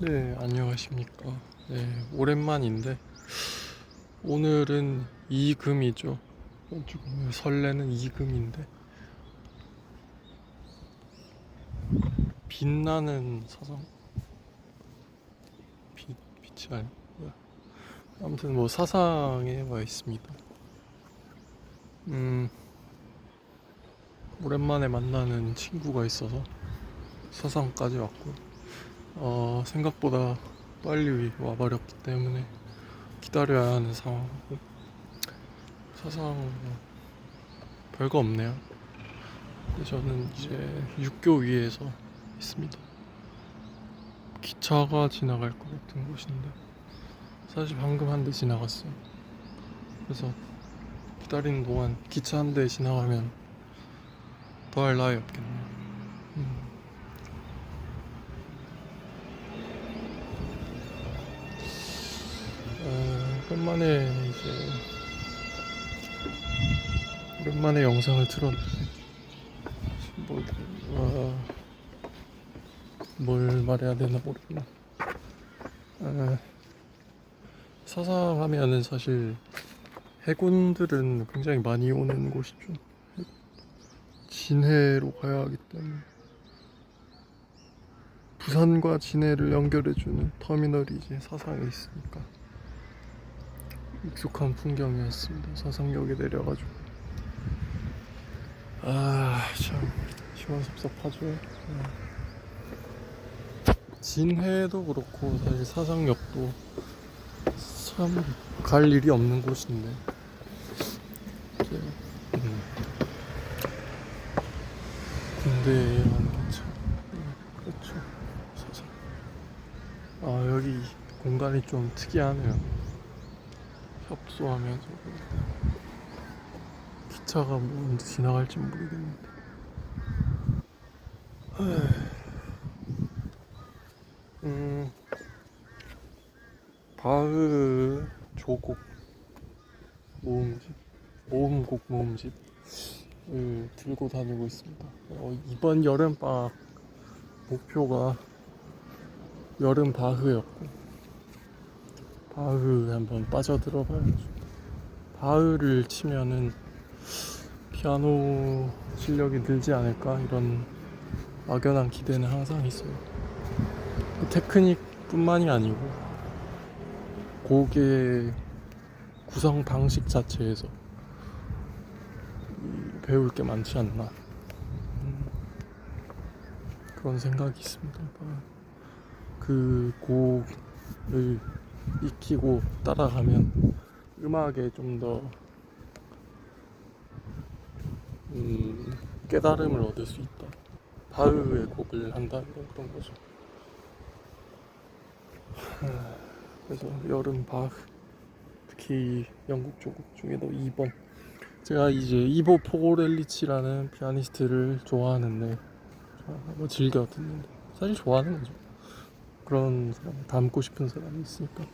네, 안녕하십니까. 네, 오랜만인데, 오늘은 이금이죠. 조금 설레는 이금인데, 빛나는 사상, 빛이 아니, 뭐야. 아무튼 뭐 사상에 와 있습니다. 음, 오랜만에 만나는 친구가 있어서 사상까지 왔고, 생각보다 빨리 와버렸기 때문에 기다려야 하는 상황이고, 사상 뭐 별거 없네요. 근데 저는 이제 육교 위에서 있습니다. 기차가 지나갈 것 같은 곳인데 사실 방금 한 대 지나갔어요. 그래서 기다리는 동안 기차 한 대 지나가면 더 할 나위 없겠네요. 음. 오랜만에 오랜만에 영상을 틀었는데 뭐, 어, 뭘 말해야 되나 모르겠네. 어, 사상하면은 사실 해군들은 굉장히 많이 오는 곳이죠. 진해로 가야 하기 때문에 부산과 진해를 연결해주는 터미널이 이제 사상에 있으니까 익숙한 풍경이었습니다. 사상역에 내려가지고 참 시원섭섭하죠. 진해도 그렇고 사실 사상역도 참 갈 일이 없는 곳인데 이제 군대에 하는 게참 그렇죠. 사상. 여기 공간이 좀 특이하네요. 협소하면서 기차가 뭐 언제 지나갈지 모르겠는데. 음, 바흐 조곡 모음집, 모음곡 모음집을 들고 다니고 있습니다. 이번 여름방학 목표가 여름 바흐였고, 바흐 한번 빠져들어 봐야죠. 바흐를 치면은 피아노 실력이 늘지 않을까 이런 막연한 기대는 항상 있어요. 테크닉뿐만이 아니고 곡의 구성 방식 자체에서 배울 게 많지 않나 그런 생각이 있습니다. 그 곡을 익히고 따라가면 음악에 좀 더 깨달음을 얻을 수 있다. 바흐의 곡을 한다는 그런 거죠. 그래서 여름 바흐, 특히 영국 조곡 중에도 2번. 제가 이제 이보 포고렐리치라는 피아니스트를 좋아하는데, 뭐 즐겨 듣는데 사실 좋아하는 거죠. 그런 사람 닮고 싶은 사람이 있으니까.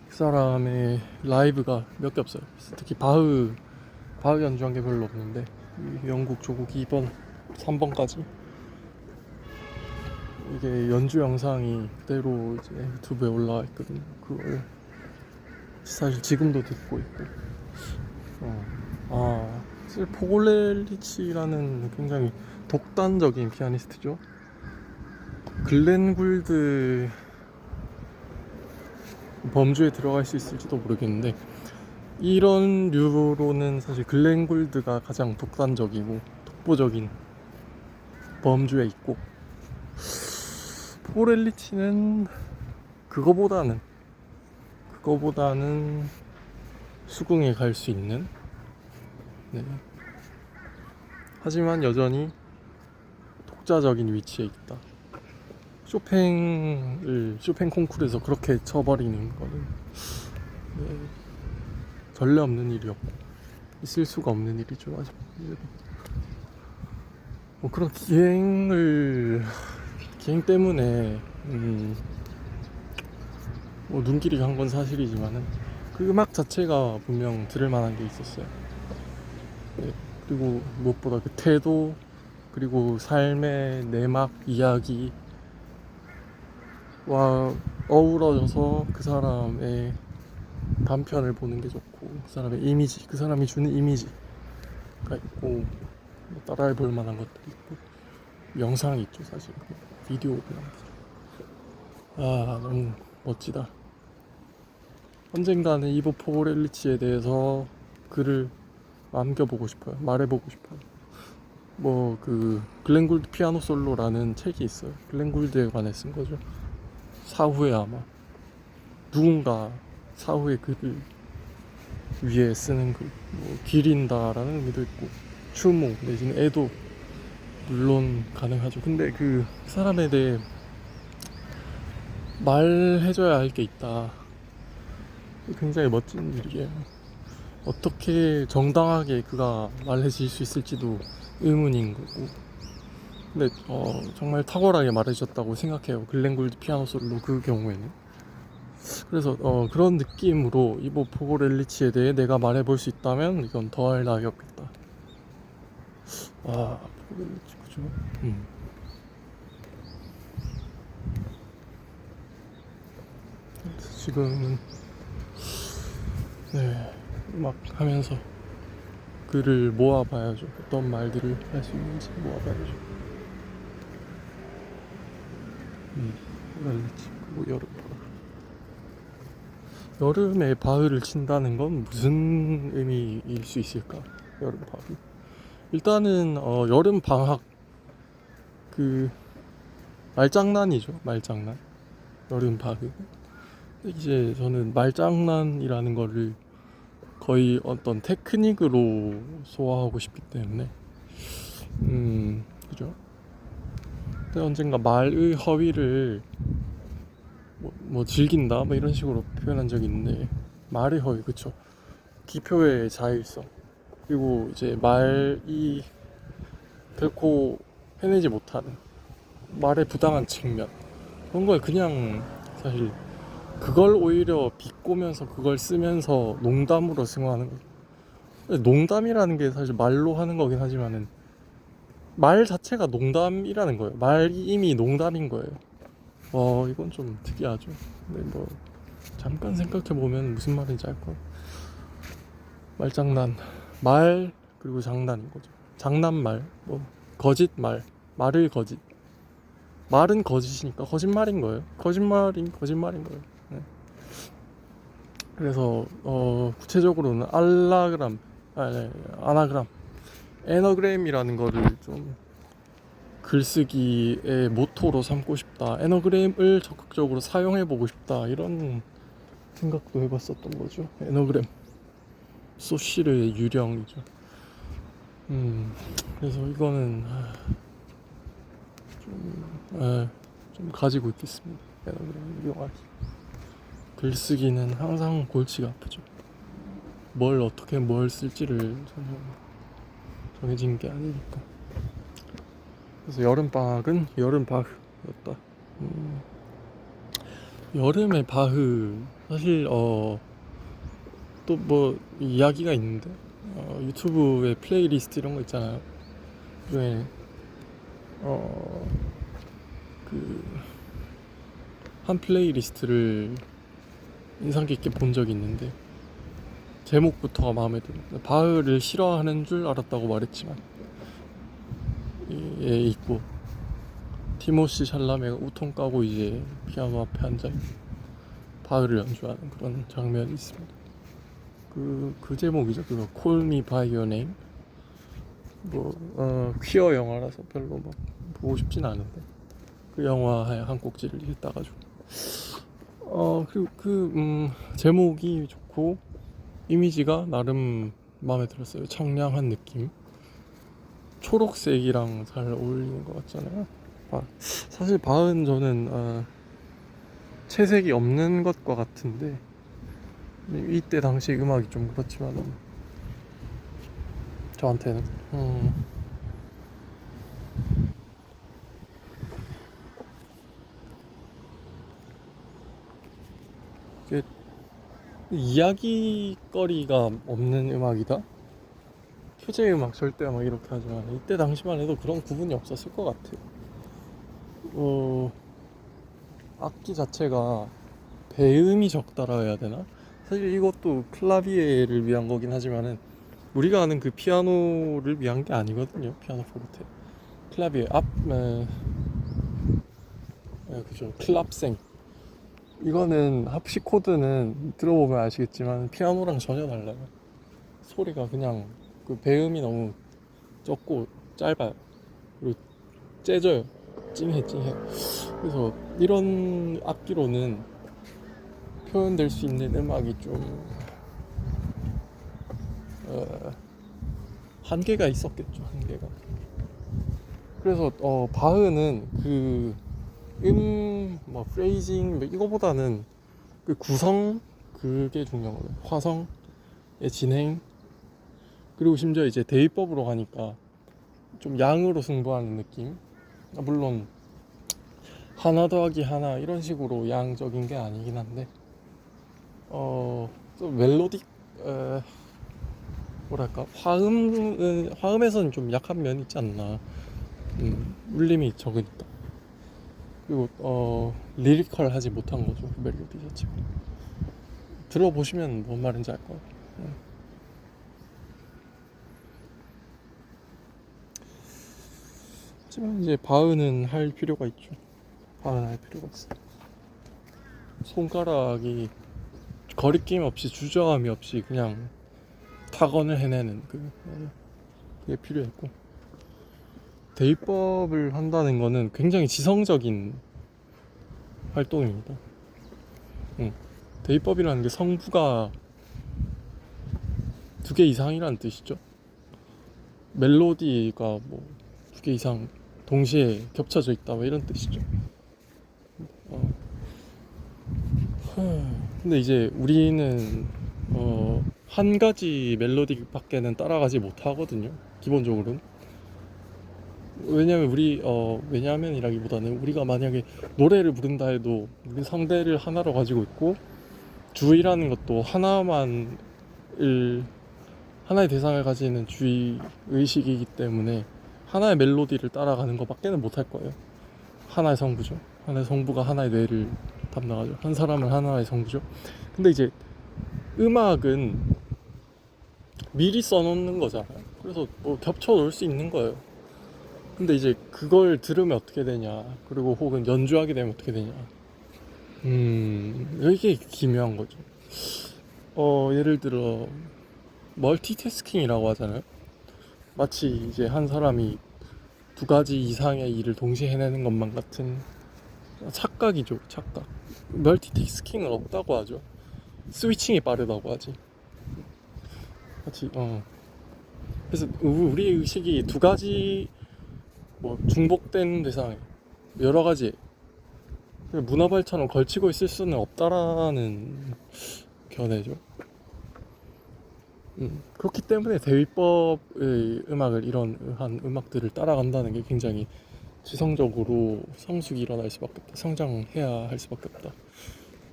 그 사람의 라이브가 몇 개 없어요. 특히 바흐 연주한 게 별로 없는데 이 영국 조곡 2번, 3번까지 이게 연주 영상이 그대로 이제 유튜브에 올라와 있거든요. 그걸 사실 지금도 듣고 있고. 사실 포골렐리치라는 굉장히 독단적인 피아니스트죠. 글렌 굴드 범주에 들어갈 수 있을지도 모르겠는데, 이런 류로는 사실 글렌 굴드가 가장 독단적이고 독보적인 범주에 있고, 포렐리치는 그거보다는 수긍에 갈 수 있는, 네. 하지만 여전히 독자적인 위치에 있다. 쇼팽 콩쿠르에서 그렇게 쳐버리는 거는, 네, 전례 없는 일이었고 있을 수가 없는 일이죠. 아직 뭐 그런 기행 때문에 뭐 눈길이 간 건 사실이지만은 그 음악 자체가 분명 들을 만한 게 있었어요. 네, 그리고 무엇보다 그 태도, 그리고 삶의 내막 이야기, 와 어우러져서 그 사람의 단편을 보는 게 좋고 그 사람의 이미지, 그 사람이 주는 이미지가 있고 뭐 따라해 볼 만한 것들이 있고 영상이 있죠 사실 비디오도 남기죠. 아 너무 멋지다. 언젠가는 이보 포고렐리치에 대해서 글을 남겨보고 싶어요. 말해보고 싶어요. 뭐 그 글렌 굴드 피아노 솔로라는 책이 있어요. 글렌 굴드에 관해 쓴 거죠. 사후에 아마 누군가 사후에 글을 위에 쓰는 글, 뭐 기린다라는 의미도 있고 추모 내지는 애도 물론 가능하죠. 근데 그 사람에 대해 말해줘야 할 게 있다. 굉장히 멋진 일이에요. 어떻게 정당하게 그가 말해질 수 있을지도 의문인 거고. 근데 정말 탁월하게 말해줬다고 생각해요. 글렌 골드 피아노 솔로 그 경우에는. 그래서 그런 느낌으로 이보 포고렐리치에 대해 내가 말해볼 수 있다면 이건 더할 나위 없겠다. 아 포고렐리치 그죠? 지금은 네 음악 하면서 글을 모아봐야죠. 어떤 말들을 할 수 있는지 모아봐야죠. 포고렐리치 그리고 여름 여름에 바흐를 친다는 건 무슨 의미일 수 있을까? 여름 바흐. 일단은 여름 방학 그 말장난이죠. 말장난. 여름 바흐. 이제 저는 말장난이라는 거를 거의 어떤 테크닉으로 소화하고 싶기 때문에 그죠? 근데 언젠가 말의 허위를 뭐 즐긴다 뭐 이런 식으로 표현한 적이 있는데 말의 허위 그쵸? 기표의 자율성 그리고 이제 말이 결코 해내지 못하는 말의 부당한 측면 그런 걸 그냥 사실 그걸 오히려 비꼬면서 그걸 쓰면서 농담으로 승화하는 거예요. 농담이라는 게 사실 말로 하는 거긴 하지만은 말 자체가 농담이라는 거예요. 말이 이미 농담인 거예요. 이건 좀 특이하죠. 근데 뭐 잠깐 생각해 보면 무슨 말인지 알 거예요. 말장난, 말 그리고 장난인 거죠. 장난말, 뭐 거짓말, 말을 거짓. 말은 거짓이니까 거짓말인 거예요. 거짓말인 거예요. 네. 그래서 구체적으로는 아나그램, 에너그램이라는 거를 좀 글쓰기의 모토로 삼고 싶다. 에너그램을 적극적으로 사용해 보고 싶다. 이런 생각도 해봤었던 거죠. 에너그램, 소시르의 유령이죠. 그래서 이거는 좀 가지고 있겠습니다. 에너그램 이용하기. 글쓰기는 항상 골치가 아프죠. 어떻게 뭘 쓸지를 전혀 정해진 게 아니니까. 그래서 여름방학은 여름 바흐였다. 여름의 바흐 사실 또 뭐 이야기가 있는데 유튜브에 플레이리스트 이런 거 있잖아요. 그중에 그 한 플레이리스트를 인상 깊게 본 적이 있는데 제목부터가 마음에 들어요. 바흐를 싫어하는 줄 알았다고 말했지만 예 있고 티모시 샬라메가 우통 까고 이제 피아노 앞에 앉아 바흐를 연주하는 그런 장면이 있습니다. 그 제목이죠. 그거 Call Me by Your Name. 퀴어 영화라서 별로 막 보고 싶진 않은데 그 영화의 한 꼭지를 읽다가지고 그리고 제목이 좋고 이미지가 나름 마음에 들었어요. 청량한 느낌. 초록색이랑 잘 어울리는 것 같잖아요. 사실 바흐는 저는 채색이 없는 것과 같은데 이때 당시 음악이 좀 그렇지만 저한테는 이게 이야기거리가 없는 음악이다. 휴재 음악 절대 막 이렇게 하지만 이때 당시만 해도 그런 구분이 없었을 것 같아요. 악기 자체가 배음이 적다라 해야 되나? 사실 이것도 클라비에를 위한 거긴 하지만은 우리가 아는 그 피아노를 위한 게 아니거든요. 피아노 포르테. 클라비에 그죠. 클랍생. 이거는 합시코드는 들어보면 아시겠지만 피아노랑 전혀 달라요. 소리가 그냥 그 배음이 너무 적고 짧아요. 그리고 재져요. 찡해 찡해. 그래서 이런 악기로는 표현될 수 있는 음악이 좀 어, 한계가 있었겠죠. 한계가. 그래서 바흐는 그 뭐 프레이징 뭐 이거보다는 그 구성 그게 중요한 거예요. 화성의 진행 그리고 심지어 이제 대위법으로 가니까 좀 양으로 승부하는 느낌. 물론 하나 더하기 하나 이런 식으로 양적인 게 아니긴 한데 좀 멜로딕 뭐랄까 화음에서는 좀 약한 면이 있지 않나. 울림이 적으니까. 그리고 리리컬하지 못한 거죠. 그 멜로디 자체가. 들어보시면 뭔 말인지 알 거예요. 하지만 이제 바흐는 할 필요가 있죠. 바흐는 할 필요가 있어. 손가락이 거리낌 없이 주저함이 없이 그냥 타건을 해내는 그게 필요했고 대위법을 한다는 거는 굉장히 지성적인 활동입니다. 대위법이라는 게 성부가 두 개 이상이라는 뜻이죠. 멜로디가 뭐 두 개 이상 동시에 겹쳐져 있다 뭐 이런 뜻이죠. 어. 근데 이제 우리는 한 가지 멜로디밖에는 따라가지 못하거든요. 기본적으로는. 왜냐면이라기보다는 우리가 만약에 노래를 부른다 해도 우리 성대를 하나로 가지고 있고 주의라는 것도 하나의 대상을 가지는 주의 의식이기 때문에 하나의 멜로디를 따라가는 것밖에는 못할 거예요. 하나의 성부죠. 하나의 성부가 하나의 뇌를 담당하죠. 한 사람은 하나의 성부죠. 근데 이제 음악은 미리 써놓는 거잖아요. 그래서 뭐 겹쳐 놓을 수 있는 거예요. 근데 이제 그걸 들으면 어떻게 되냐, 그리고 혹은 연주하게 되면 어떻게 되냐. 이게 기묘한 거죠. 예를 들어 멀티태스킹이라고 하잖아요. 마치 이제 한 사람이 두 가지 이상의 일을 동시에 해내는 것만 같은 착각이죠, 착각. 멀티태스킹은 없다고 하죠. 스위칭이 빠르다고 하지. 마치. 그래서 우리의 의식이 두 가지 뭐 중복된 대상에 여러 가지 문어발처럼 걸치고 있을 수는 없다라는 견해죠. 그렇기 때문에 대위법의 음악을 이런 한 음악들을 따라간다는 게 굉장히 지성적으로 성숙이 일어날 수밖에 없다. 성장해야 할 수밖에 없다.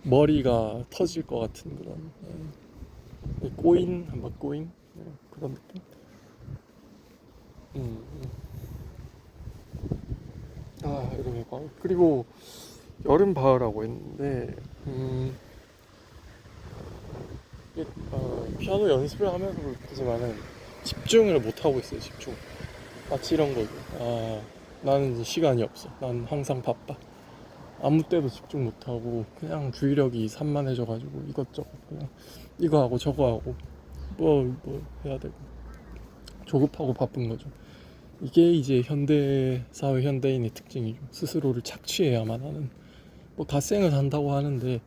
머리가 터질 것 같은 그런 한번 꼬인 그런 느낌. 음, 이렇게 그리고 여름 바흐라고 했는데 피아노 연습을 하면서 그렇지만은 집중을 못 하고 있어요. 집중. 마치 이런 거죠. 나는 이제 시간이 없어. 난 항상 바빠. 아무 때도 집중 못 하고 그냥 주의력이 산만해져가지고 이것저것 그냥 이거 하고 저거 하고 뭐 해야 되고 조급하고 바쁜 거죠. 이게 이제 현대 사회 현대인의 특징이죠. 스스로를 착취해야만 하는. 뭐 갓생을 한다고 하는데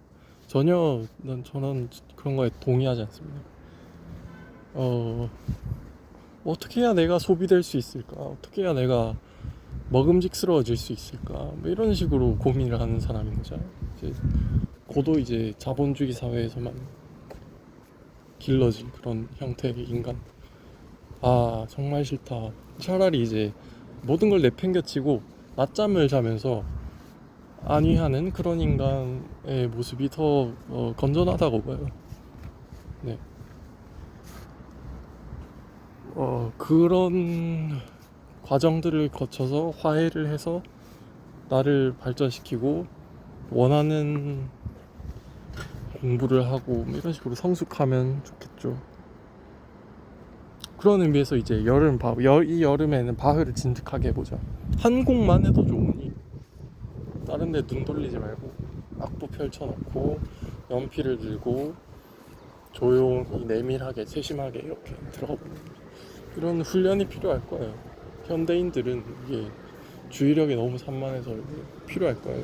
저는 그런 거에 동의하지 않습니다. 어떻게 해야 내가 소비될 수 있을까? 어떻게 해야 내가 먹음직스러워질 수 있을까? 뭐 이런 식으로 고민을 하는 사람인 거잖아요. 고도 이제 자본주의 사회에서만 길러진 그런 형태의 인간. 정말 싫다. 차라리 이제 모든 걸 내팽겨치고 낮잠을 자면서 안위하는 그런 인간의 모습이 더 건전하다고 봐요. 네. 그런 과정들을 거쳐서 화해를 해서 나를 발전시키고 원하는 공부를 하고 뭐 이런 식으로 성숙하면 좋겠죠. 그런 의미에서 이제 이 여름에는 바흐를 진득하게 해보자. 한 곡만 해도 좋으니 다른 데 눈 돌리지 말고 악보 펼쳐놓고 연필을 들고 조용히 내밀하게 세심하게 이렇게 들어가 보는 거죠. 이런 훈련이 필요할 거예요. 현대인들은 이게 주의력이 너무 산만해서 이게 필요할 거예요.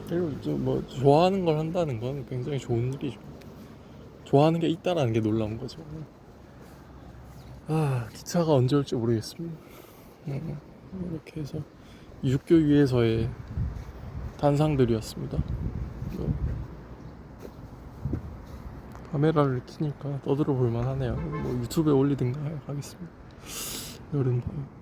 그리고 이제 뭐 좋아하는 걸 한다는 건 굉장히 좋은 일이죠. 좋아하는 게 있다라는 게 놀라운 거죠. 아, 기차가 언제 올지 모르겠습니다. 이렇게 해서 육교 위에서의 단상들이었습니다. 카메라를 켜니까 떠들어 볼만 하네요. 뭐 유튜브에 올리든가 하겠습니다. 여름 밤.